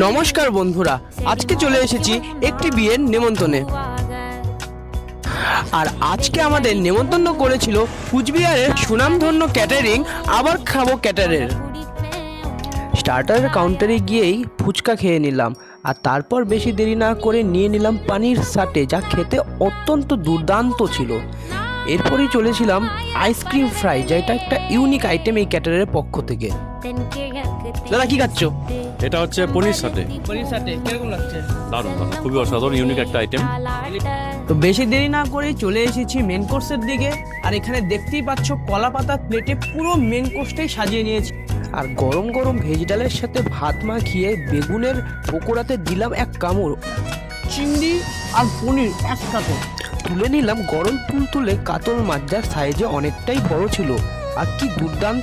নমস্কার বন্ধুরা, আজকে চলে এসেছি একটি বিয়ের নেমন্তন্নে। আর আজকে আমাদের নেমন্তন্ন করেছিল কুচবিহারের সুনামধন্য ক্যাটারিং আবার খাবো ক্যাটারের। স্টার্টার কাউন্টারে গিয়েই ফুচকা খেয়ে নিলাম, আর তারপর বেশি দেরি না করে নিয়ে নিলাম পানির সাটে, যা খেতে অত্যন্ত দুর্দান্ত ছিল। এরপরই চলেছিলাম আইসক্রিম ফ্রাই, যেটা একটা ইউনিক আইটেম এই ক্যাটারের পক্ষ থেকে। দাদা কি খাচ্ছ? এটা হচ্ছে পনির সাথে। পনির সাথে কিরকম লাগছে? দারুণ দারুণ, খুবই অসাধারণ, ইউনিক একটা আইটেম। তো বেশি দেরি না করে চলে এসেছি মেন কোর্সের দিকে। আর এখানে দেখতেই পাচ্ছ কলা পাতার প্লেটে পুরো মেন কোর্সটাই সাজিয়ে নিয়েছি। আর গরম গরম ভেজ ডালের সাথে ভাত মাখিয়ে বেগুনের পকোড়াতে দিলাম এক কামড়। চিংড়ি আর পনির একসাথে তুলে নিলাম গরম তুলে কাতল মাছ, যার সাইজে অনেকটাই বড় ছিল। আর কি দুর্দান্ত